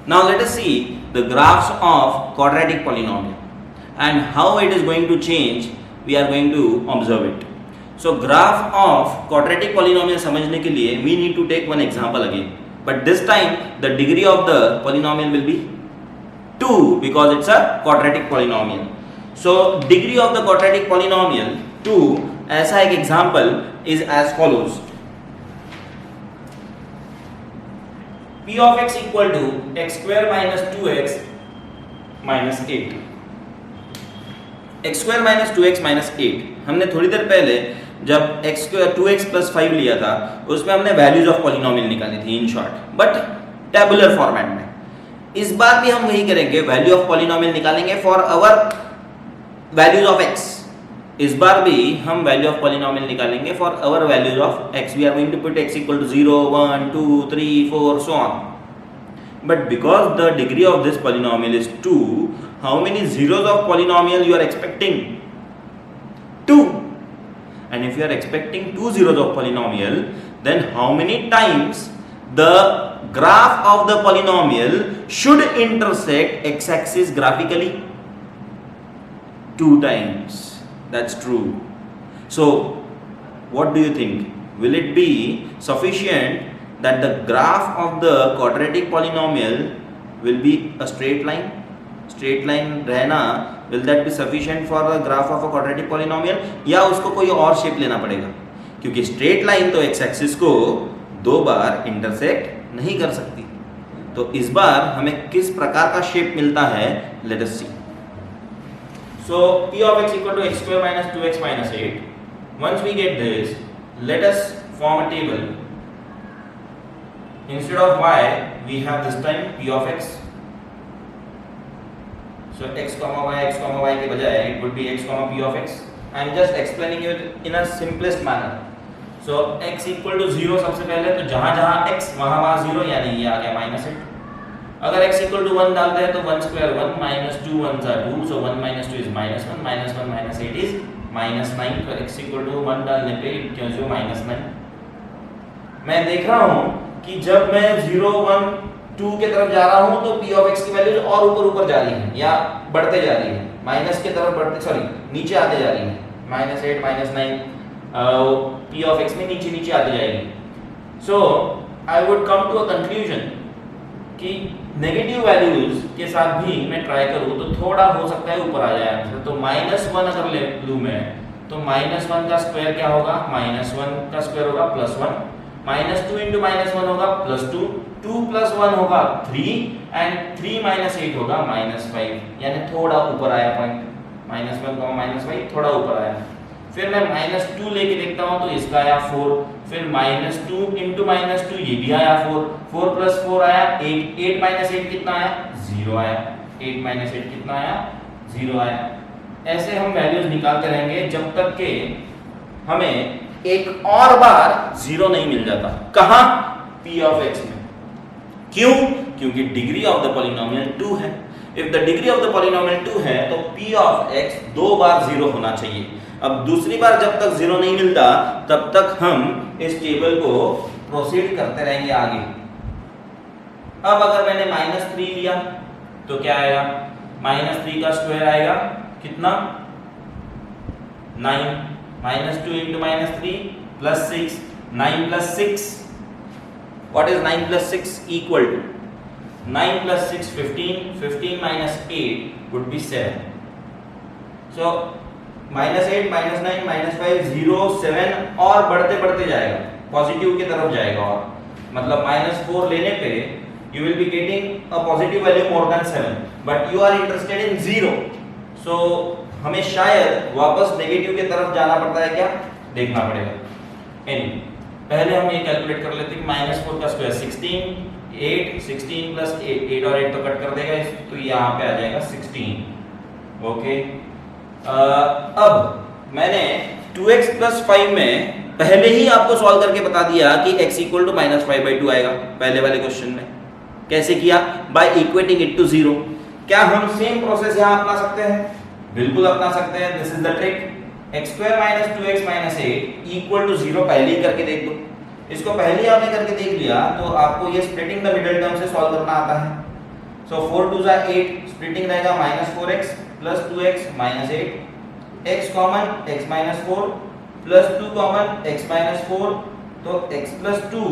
Now let us see the graphs of quadratic polynomial and how it is going to change. We are going to observe it. So graph of quadratic polynomial समझने के लिए we need to take one example again, but this time the degree of the polynomial will be 2 because it's a quadratic polynomial. So degree of the quadratic polynomial 2, ऐसा एक example is as follows. P of x equal to x square minus 2x minus 8. x square minus 2x minus 8 हमने थोड़ी देर पहले जब x square 2x plus 5 लिया था उसमें हमने वैल्यूज ऑफ पॉलिनोमियल निकाली थी in short, but tabular format में। इस बार भी हम वही करेंगे, वैल्यू ऑफ पॉलिनोमियल निकालेंगे for our values of x। इस बार भी हम वैल्यू ऑफ पॉलिनोमियल निकालेंगे for our values of x। We are going to put x equal to 0 1 2 3 4 so on, but because the degree of this polynomial is 2, how many zeros of polynomial you are expecting? 2. And if you are expecting 2 zeros of polynomial, then how many times the graph of the polynomial should intersect x-axis graphically? 2 times. That's true. So what do you think? Will it be sufficient that the graph of the quadratic polynomial will be a straight line? Straight line रहना, will that be sufficient for the graph of a quadratic polynomial, या उसको कोई और shape लेना पड़ेगा? क्योंकि straight line तो x axis को 2 बार इंटरसेक्ट नहीं कर सकती। तो इस बार हमें किस प्रकार का शेप मिलता है, let us see. So p of x equal to x square minus 2x minus 8. Once we get this, let us form a table. Instead of y, we have this time p of x. So x comma y के बजाय it would be x comma p of x. I am just explaining it in a simplest manner. So x equal to 0 सबसे पहले, तो जहाँ जहाँ x वहाँ 0, यानी ये आ गया minus 8। अगर x इक्वल टू 1 डालते हैं तो 1 square 1 minus 2 1 are 2, so 1 minus 2 is minus 1, minus 1 minus 8 is minus 9। तो x इक्वल टू 1 डालने पे क्यों जो minus 9। मैं देख रहा हूँ कि जब मैं 0 1 2 के तरफ जा रहा हूँ तो p of x की वैल्यूज और ऊपर जा रही है या बढ़ते जा रही है, माइनस के तरफ नीचे आते जा रही है। minus 8 minus 9 p of x में नीचे आती जाएगी। So I would come to a conclusion कि नेगेटिव वैल्यूज के साथ भी मैं ट्राई करूँ तो थोड़ा हो सकता है ऊपर आ जाए आंसर। तो -1 अगर ले लूँ मैं, तो -1 का स्क्वायर क्या होगा, -1 का स्क्वायर होगा +1, -2 इंटू -1 होगा +2, 2 + 1 होगा 3 एंड 3 - 8 होगा -5, यानी थोड़ा ऊपर आया पॉइंट। -1 -5 थोड़ा ऊपर आया। फिर मैं -2 लेके देखता हूँ तो इसका आया 4, फिर -2 इंटू -2 ये भी आया 4, 4 + 4 आया 8, 8 - 8 कितना आया, 0 आया। 8 - 8 कितना आया, 0 आया। ऐसे हम वैल्यूज निकालते रहेंगे जब तक के हमें एक और बार 0 नहीं मिल जाता। कहाँ, p of x में। क्यों? क्योंकि डिग्री ऑफ द पॉलिनोमियल 2 है। If the degree of the polynomial 2 है तो p of x 2 बार 0 होना चाहिए। अब दूसरी बार जब तक 0 नहीं मिलता तब तक हम इस टेबल को प्रोसीड करते रहेंगे आगे। अब अगर मैंने -3 लिया तो क्या आएगा, -3 का स्क्वायर आएगा कितना, 9, -2 into -3 +6, 9 + 6, what is 9 + 6 equal to, 9 + 6 15, 15 - 8 would be 7। so -8 -9 -5 0 7 और बढ़ते जाएगा, पॉजिटिव की तरफ जाएगा। और मतलब -4 लेने पे you will be getting a positive value more than 7, but you are interested in 0, so हमें शायद वापस नेगेटिव की तरफ जाना पड़ता है, क्या देखना पड़ेगा। anyway, पहले हम ये कैलकुलेट कर लेते हैं कि -4 का स्क्वायर 16, 8 16 + 8, 8 और 8 तो कट कर देगा, तो यहाँ पे आ जाएगा 16। ओके, अब मैंने 2x + 5 में पहले ही आपको सॉल्व करके बता दिया कि x इक्वल टू -5/2 आएगा पहले वाले क्वेश्चन में। कैसे किया, बाय इक्वेटिंग इट टू 0। क्या हम सेम प्रोसेस यहाँ अपना सकते हैं? बिल्कुल अपना सकते हैं। This is the trick. x² - 2x - 8 equal to 0 पहले ही करके देख दो। इसको पहले ही आपने करके देख लिया तो आपको ये स्प्लिटिंग द मिडिल टर्म से सॉल्व करना आता है। सो 4 2 जा 8, स्प्लिटिंग रहेगा -4x plus 2x minus 8, x common x minus 4 plus 2 common x minus 4, तो x plus 2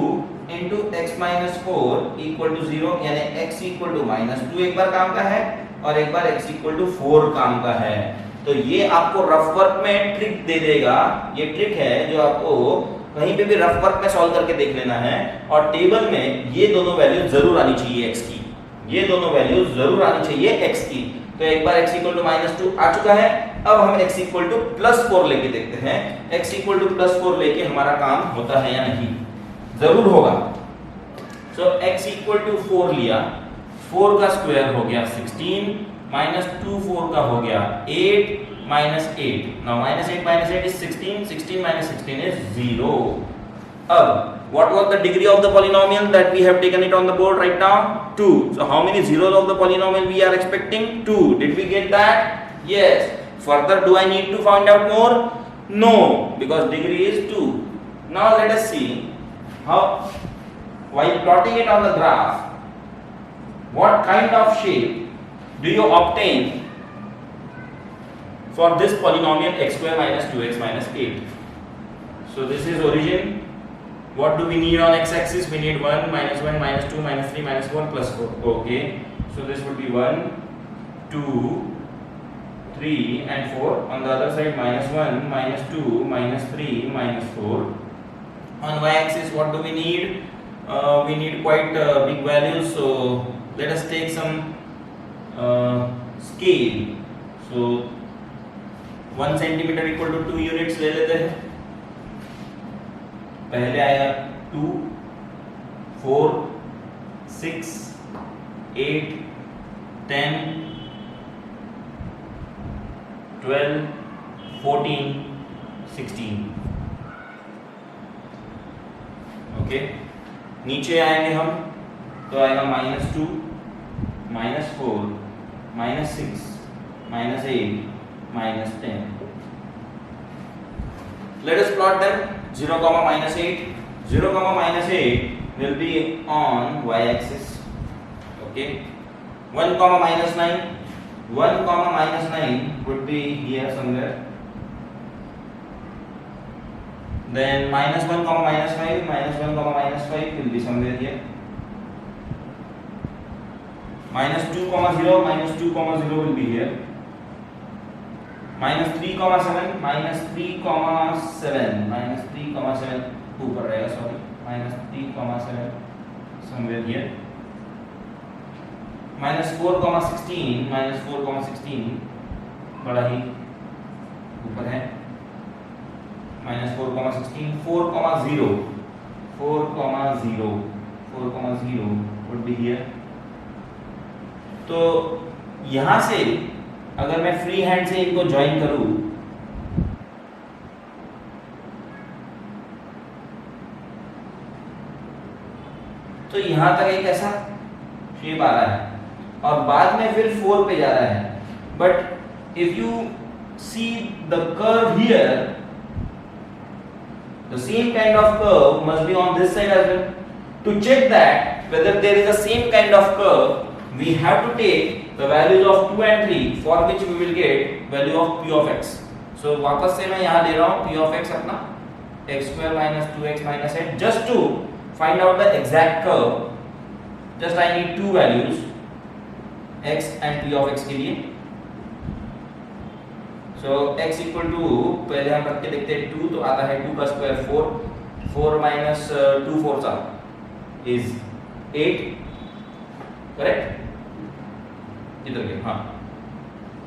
into x minus 4 equal to 0, यानी x इक्वल टू -2 एक बार काम का है और एक बार x इक्वल टू 4 काम का है। तो ये आपको रफ वर्क में ट्रिक दे देगा। ये ट्रिक है जो आपको कहीं पे भी रफ वर्क में सॉल्व करके देख लेना है, और टेबल में ये दोनों वैल्यू जरूर आनी चाहिए x की, ये दोनों वैल्यू जरूर आनी चाहिए x की। तो एक बार x इक्वल टू -2 आ चुका है, अब हम x इक्वल टू +4 लेके देखते हैं। x इक्वल टू +4 लेके हमारा काम होता है या नहीं, जरूर होगा। सो x इक्वल टू 4 लिया, 4 का स्क्वायर हो गया 16, -2 4 का हो गया 8 -8। Now -8 is 16, 16 minus 16 is 0. What was the degree of the polynomial that we have taken it on the board right now? 2. So how many zeros of the polynomial we are expecting? 2. Did we get that? Yes. Further, do I need to find out more? No, because degree is 2. Now let us see how, while plotting it on the graph, what kind of shape do you obtain for this polynomial x square minus 2x minus 8? So this is origin. What do we need on x-axis? We need 1, -1, -2, -3, -4, +4. Okay. So this would be 1, 2, 3 and 4. On the other side, -1, -2, -3, -4. On y-axis, what do we need? We need quite big values. So let us take some scale. So 1 centimeter equal to 2 units ले लेते हैं। पहले आएगा 2, 4, 6, 8, 10, 12, 14, 16। Okay, नीचे आएंगे हम तो आएगा -2, -4, -6, -8, -10। Let us plot them. 0, -8. 0, -8 will be on y-axis. Okay. 1, -9. 1, -9 would be here somewhere. Then -1, -5. -1, -5 will be somewhere here. -2, -0. -2, -0 will be here. -3, -7. -3, 7 ऊपर रहेगा, सॉरी। -3, 7 somewhere here. -4, 16. -4, 16 बड़ा ही ऊपर है। -4, 16. 4, 0. 4, 0 would be here. तो यहां से अगर मैं फ्री हैंड से इनको ज्वाइन करूं तो यहां तक एक ऐसा शेप आ रहा है और बाद में फिर 4 पे जा रहा है। But if you see the curve here, the same kind of curve must be on this side as well. To check that whether there is a same kind of curve, we have to take the values of 2 and 3 for which we will get value of p of x. So वापस से मैं यहाँ ले रहा हूँ p of x अपना x square minus 2x minus 8 just to find out the exact curve. Just I need two values x and p of x के लिए. So x equal to, पहले हम रख के देखते हैं 2, तो आता है 2 का स्क्वायर 4, 4 minus 2 4 is 8, करेक्ट? इधर के, हाँ।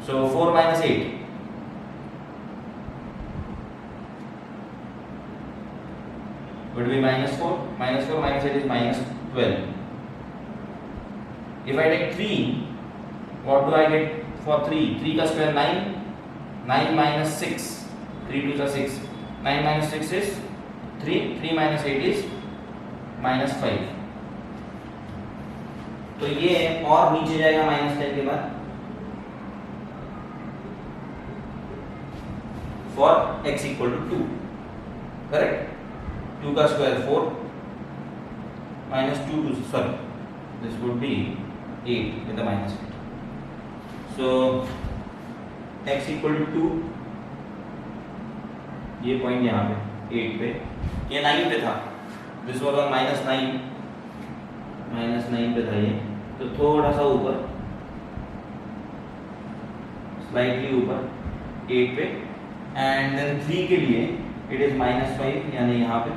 So 4 minus 8 would be -4. -4 minus 8 is -12. If I take 3, what do I get for 3? 3 का square 9, 9 minus 6, 3 2 6, 9 minus 6 is 3, 3 minus 8 is -5. तो ये और नीचे जाएगा -10 के बाद for x equal to 2, correct? 2 का square 4 -2 sorry this would be 8 with the minus 8. So x equal to 2, ये पॉइंट यहाँ पे 8 पे, ये 9 पे था, दिस वाज ऑन -9 पे था ये, तो थोड़ा सा ऊपर, स्लाइटली ऊपर 8 पे, एंड देन 3 के लिए इट इज -5 यानी यहाँ पे,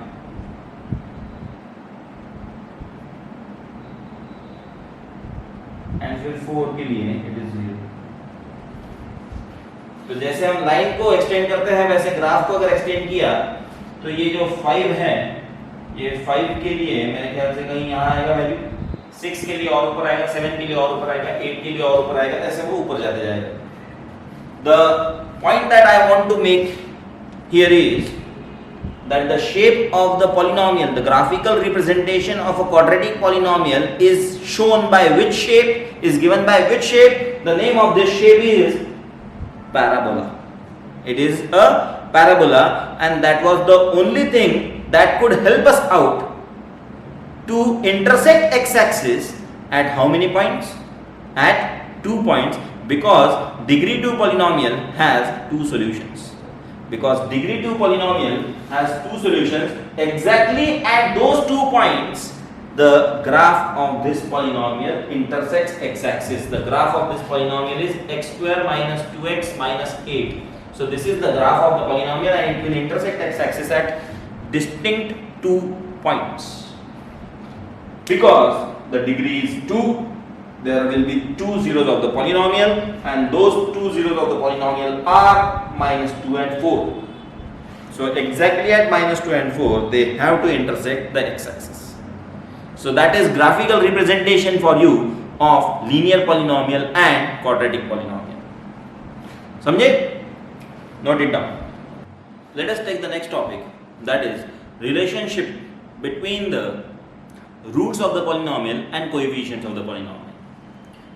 एंड फिर 4 के लिए इट इज 0। तो जैसे हम लाइन को एक्सटेंड करते हैं वैसे ग्राफ को अगर एक्सटेंड किया तो ये जो 5 है, ये 5 के लिए मेरे ख्याल से कहीं यहाँ आएगा वैल्यू, 6 के लिए और ऊपर आएगा, 7 के लिए और ऊपर आएगा, 8 के लिए और ऊपर आएगा, ऐसे वो ऊपर जाते जाएगा। The point that I want to make here is that the shape of the polynomial, the graphical representation of a quadratic polynomial is shown by which shape, is given by which shape? The name of this shape is parabola. It is a parabola, and that was the only thing that could help us out to intersect x-axis at how many points? At 2 points, because degree 2 polynomial has 2 solutions. Because degree 2 polynomial has 2 solutions, exactly at those 2 points the graph of this polynomial intersects x-axis. The graph of this polynomial is x square minus 2x minus 8. So this is the graph of the polynomial, and it will intersect x-axis at distinct 2 points. Because the degree is 2, there will be 2 zeros of the polynomial, and those 2 zeros of the polynomial are -2 and 4. So exactly at -2 and 4 they have to intersect the x-axis. So that is graphical representation for you of linear polynomial and quadratic polynomial. समझे? Note it down. Let us take the next topic, that is relationship between the roots of the polynomial and coefficients of the polynomial.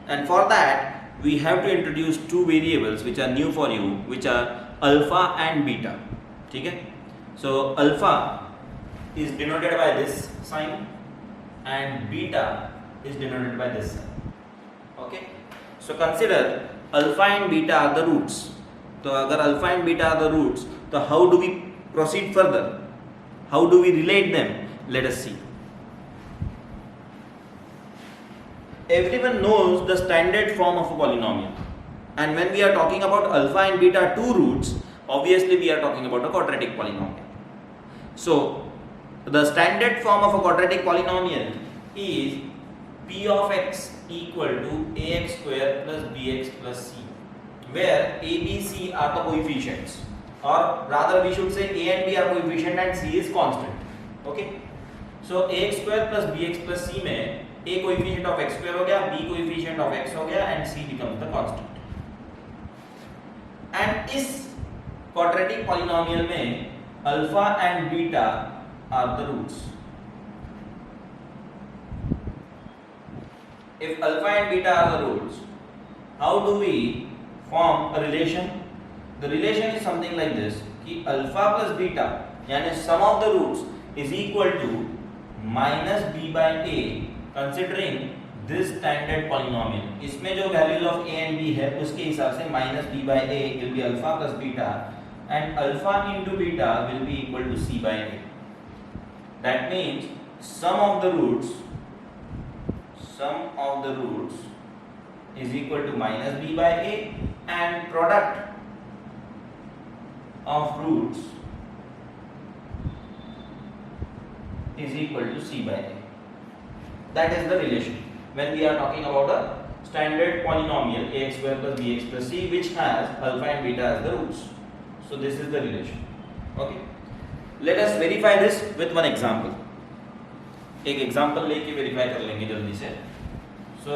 And for that we have to introduce 2 variables which are new for you, which are alpha and beta. ठीक है? So alpha is denoted by this sign and beta is denoted by this sign. Okay? So consider alpha and beta are the roots. तो अगर alpha and beta are the roots, तो how do we proceed further? How do we relate them? Let us see. Everyone knows the standard form of a polynomial, and when we are talking about alpha and beta 2 roots, obviously we are talking about a quadratic polynomial. So the standard form of a quadratic polynomial is p of x equal to ax square plus bx plus c, where a, b, c are the coefficients, or rather we should say a and b are coefficient and c is constant. Okay, so ax square plus bx plus c में a coefficient of x square हो गया, b coefficient of x हो गया, and c becomes the constant. And इस quadratic polynomial में alpha and beta are the roots. If alpha and beta are the roots, how do we form a relation? The relation is something like this, कि alpha plus beta यानी sum of the roots is equal to minus b by a, considering this standard polynomial. इसमें जो values of a and b है उसके हिसाब से minus b by a will be alpha plus beta, and alpha into beta will be equal to c by a. That means sum of the roots is equal to minus b by a, and product of roots is equal to c by a. That is the relation when we are talking about a standard polynomial ax square plus bx plus c which has alpha and beta as the roots. So this is the relation. Okay, let us verify this with one example. एक example लेके verify कर लेंगे जल्दी से. So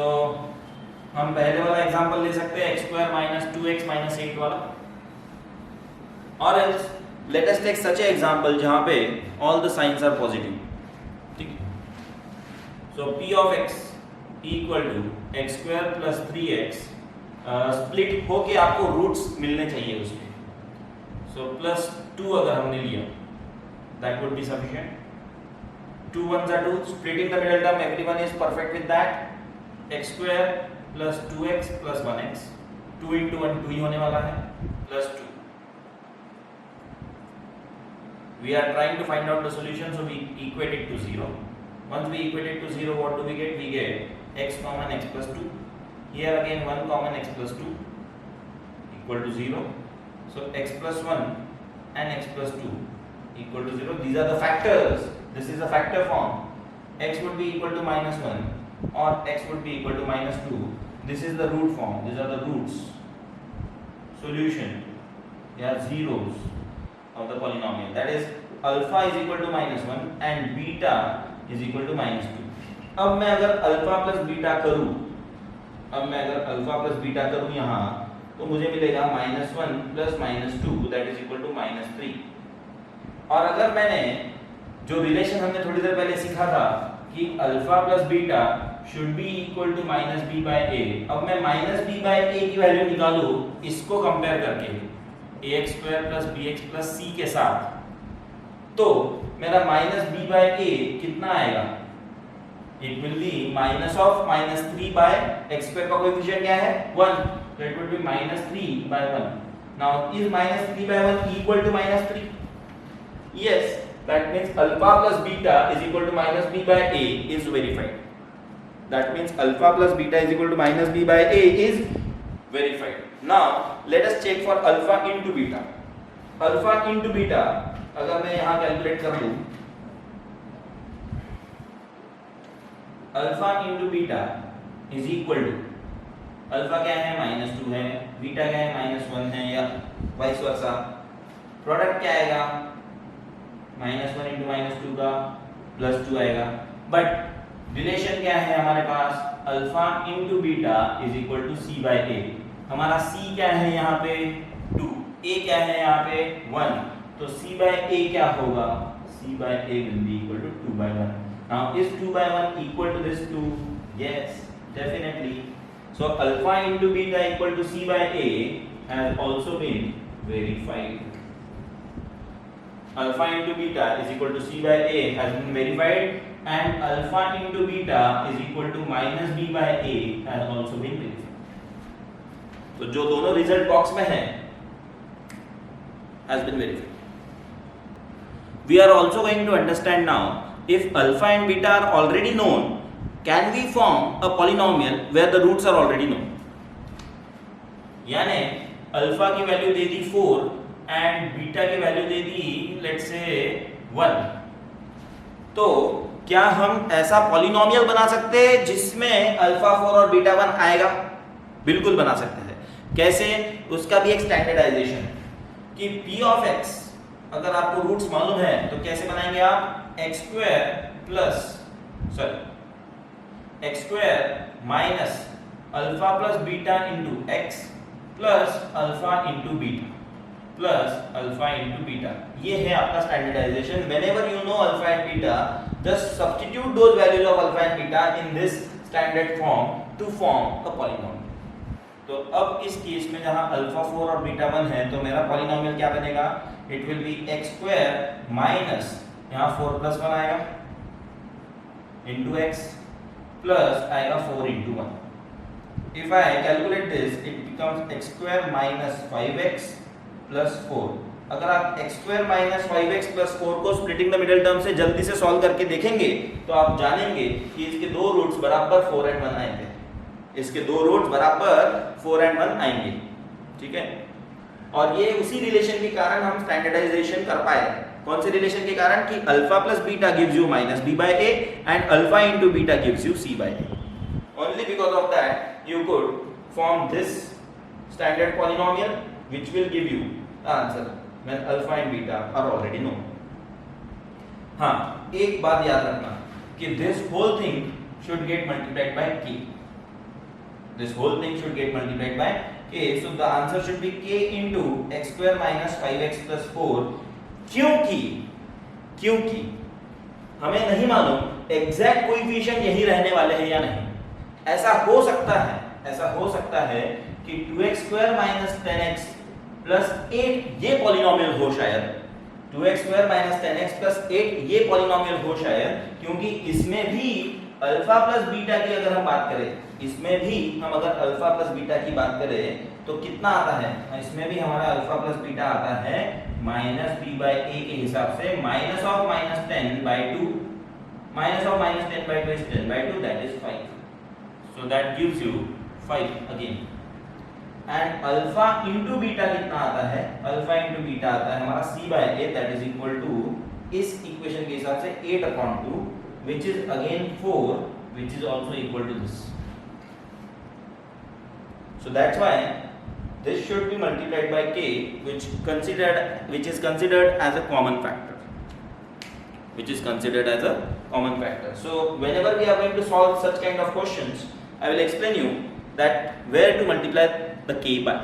हम पहले वाला example ले सकते हैं x square minus 2x minus 8 वाला, or else let us take such a example जहाँ पे all the signs are positive. So p of x equal to x square plus 3x split होके आपको रूट्स मिलने चाहिए उसके. So plus 2 अगर हमने लिया that would be sufficient. 2 ones are 2, splitting the middle term, everyone is perfect with that. X square plus 2x plus 1x, 2 into 1 2 ही होने वाला है, plus 2. We are trying to find out the solution, so we equate it to 0. Once we equate it to 0, what do we get? We get x common x plus 2. Here again 1 common x plus 2 equal to 0. So x plus 1 and x plus 2 equal to 0. These are the factors. This is a factor form. X would be equal to minus 1 or x would be equal to minus 2. This is the root form. These are the roots. Solution. They are zeros of the polynomial. That is alpha is equal to minus 1 and beta is equal to minus 2. अब मैं अगर alpha plus beta करूं यहाँ, तो मुझे मिलेगा minus 1 plus minus 2 that is equal to minus 3. और अगर मैंने जो रिलेशन हमने थोड़ी देर पहले सीखा था कि alpha plus beta should be equal to minus b by a, अब मैं माइनस बी बाय ए की वैल्यू निकालूं इसको कंपेयर करके ax square plus bx plus c के साथ, तो मेरा माइनस b बाय a कितना आएगा? It will be minus of minus 3 by x square का कोएफिशिएंट क्या है? 1. So it will be minus 3 by 1. Now is minus 3 by 1 equal to minus 3? Yes, that means alpha plus beta is equal to minus b by a is verified. That means alpha plus beta is equal to minus b by a is verified. Now let us check for alpha into beta. Alpha into beta अगर मैं यहाँ calculate कर लूँ, alpha into beta is equal to, alpha क्या है? Minus 2 है, beta क्या है? माइनस 1 है, या वाइस वर्सा. प्रोडक्ट क्या आएगा? माइनस 1 इंटू माइनस 2 का प्लस 2 आएगा. बट रिलेशन क्या है हमारे पास? Alpha into beta is equal to c by a. हमारा c क्या है यहाँ पे? 2. a क्या है यहाँ पे? 1. तो c by a क्या होगा? c by a will be equal to 2 by 1. Now is 2 by 1 equal to this 2? Yes, definitely. So alpha into beta equal to c by a has also been verified. Alpha into beta is equal to c by a has been verified, and alpha into beta is equal to minus b by a has also been verified. तो जो दोनों result box में है has been verified. We are also going to understand now, if alpha and beta are already known, can we form a polynomial where the roots are already known? यानी alpha की value दे दी 4 and beta की value दे दी let's say 1, तो क्या हम ऐसा पॉलिनोमियल बना सकते हैं जिसमें अल्फा 4 और बीटा 1 आएगा? बिल्कुल बना सकते हैं. कैसे? उसका भी एक स्टैंडर्डाइजेशन कि p ऑफ x अगर आपको रूट्स मालूम है तो कैसे बनाएंगे आप? x square minus alpha plus beta into x plus alpha into beta plus alpha into beta. ये है आपका standardisation. Whenever you know alpha and beta, just substitute those values of alpha and beta in this standard form to form a polynomial. तो अब इस case में जहां alpha 4 और beta 1 है, तो मेरा पॉलिनोमियल क्या बनेगा? It will B x square minus यहाँ 4 प्लस 1 आएगा इंटू x प्लस आएगा 4 into 1. If I calculate this, it becomes x square minus 5x plus 4. अगर आप x square minus 5x plus 4 को splitting the middle term से जल्दी से solve करके देखेंगे तो आप जानेंगे कि इसके दो रूट्स बराबर 4 and 1 आएंगे. इसके दो रूट्स बराबर 4 and 1 आएंगे. ठीक है? और ये उसी रिलेशन के कारण हम स्टैंडर्डाइजेशन कर पाए. कौन से रिलेशन के कारण? कि alpha plus beta gives you minus b by a and alpha into beta gives you c by a. Only because of that you could form this standard polynomial which will give you the answer when alpha and beta are already known. हाँ, एक बात याद रखना कि this whole thing should get multiplied by k. This whole thing should get multiplied by k. So the answer should be k into x square minus 5x plus 4. क्योंकि हमें नहीं मालूम एग्जैक्ट कोएफिशिएंट यही रहने वाले हैं या नहीं. ऐसा हो सकता है कि 2x square minus 10x plus 8 ये पॉलिनोमियल हो शायद. 2x square minus 10x plus 8 ये पॉलिनोमियल हो शायद, क्योंकि इसमें भी अल्फा प्लस बीटा की अगर हम बात करें इसमें भी हम अगर अल्फा प्लस बीटा की बात करें तो कितना आता है, इसमें भी हमारा अल्फा प्लस बीटा आता है माइनस बी बाई ए के हिसाब से, minus of minus 10 by 2, minus of minus 10 by 2 is 10 by 2, that is 5. So that gives you 5 again. And alpha into beta कितना आता है, अल्फा इंटू बीटा आता है हमारा c by a, that is equal to इस equation के हिसाब से 8/2 which is again 4 which is also equal to this. So that's why this should be multiplied by k, which is considered as a common factor, which is considered as a common factor. So whenever we are going to solve such kind of questions, I will explain you that where to multiply the k by.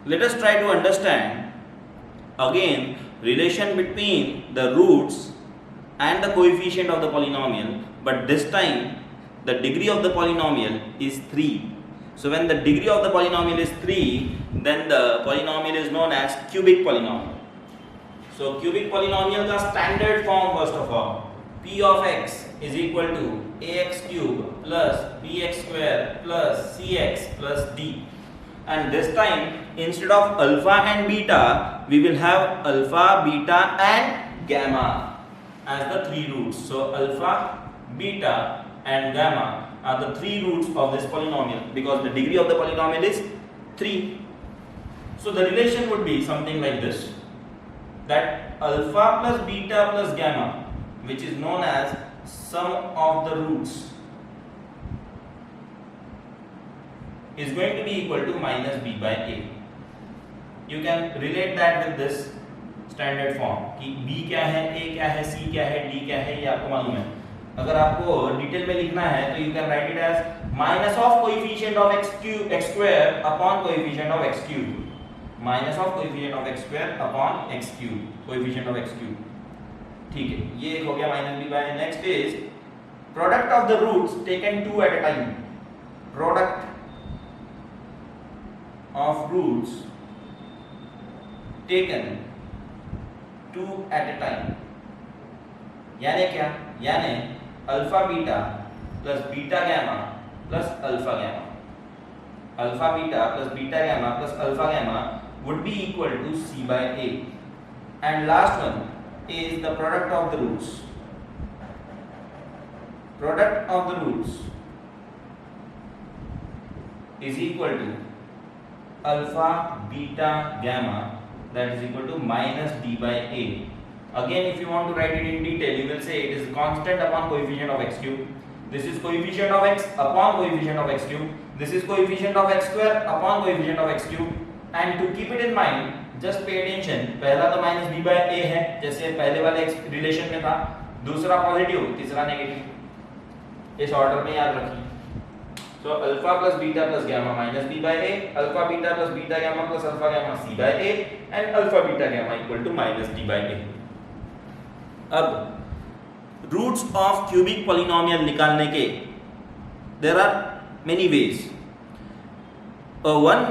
Let us try to understand again relation between the roots and the coefficient of the polynomial, but this time the degree of the polynomial is 3. So when the degree of the polynomial is 3, then the polynomial is known as cubic polynomial. So cubic polynomial का standard form first of all, p of x is equal to ax cube plus bx square plus cx plus d. And this time instead of alpha and beta, we will have alpha, beta and gamma as the three roots. So alpha, beta and gamma are the three roots of this polynomial because the degree of the polynomial is 3. So the relation would be something like this, that alpha plus beta plus gamma, which is known as sum of the roots, is going to be equal to minus b by a. You can relate that with this standard form कि b क्या है, a क्या है, c क्या है, d क्या है, ये आपको मालूम है. अगर आपको डिटेल में लिखना है तो you can write it as minus of coefficient of x square upon coefficient of x cube, minus of coefficient of x square upon x cube, coefficient of x cube. ठीक है, ये हो गया minus b by. Next is product of the roots taken 2 at a time. Product of roots taken 2 at a time. यानी क्या, यानी alpha beta plus beta gamma plus alpha gamma, alpha beta plus beta gamma plus alpha gamma would be equal to c by a. And last one is the product of the roots. Product of the roots is equal to alpha, beta, gamma, that is equal to minus d by a. Again, if you want to write it in detail, you will say it is constant upon coefficient of x cube. This is coefficient of x upon coefficient of x cube. This is coefficient of x square upon coefficient of x cube. And to keep it in mind, just pay attention. पहला तो minus b by a है जैसे पहले वाले relation में था, दूसरा positive, तीसरा नेगेटिव. इस ऑर्डर में याद रखिए. So alpha plus beta plus gamma minus b by a, alpha beta plus beta gamma plus alpha gamma c by a, and alpha beta gamma equal to minus d by a. अब roots of cubic polynomial निकालने के there are many ways. One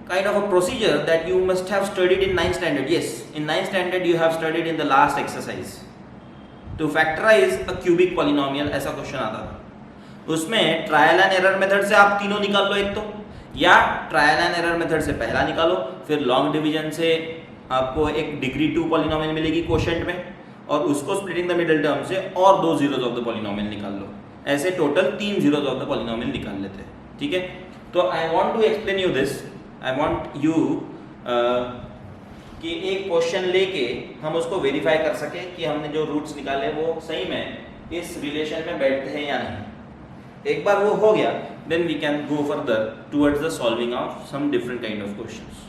kind of a procedure that you must have studied in 9th standard. Yes, in 9th standard you have studied in the last exercise. To factorize a cubic polynomial ऐसा question आता था. उसमें trial and error method से आप तीनों निकाल लो एक तो, या ट्रायल एंड एरर मेथड से पहला निकालो, फिर लॉन्ग डिवीजन से आपको एक डिग्री 2 पॉलिनोमियल मिलेगी क्वोशिएंट में, और उसको स्प्लिटिंग द मिडिल टर्म से और 2 जीरोज ऑफ द पॉलिनोमियल निकाल लो. ऐसे total 3 zeros of the polynomial निकाल लेते हैं. ठीक है, तो I want to explain you this. I want you कि एक क्वेश्चन लेके हम उसको वेरीफाई कर सके कि हमने जो रूट्स निकाले वो सही में इस रिलेशन में बैठते हैं या नहीं. एक बार वो हो गया, then we can go further towards the solving of some different kind of questions.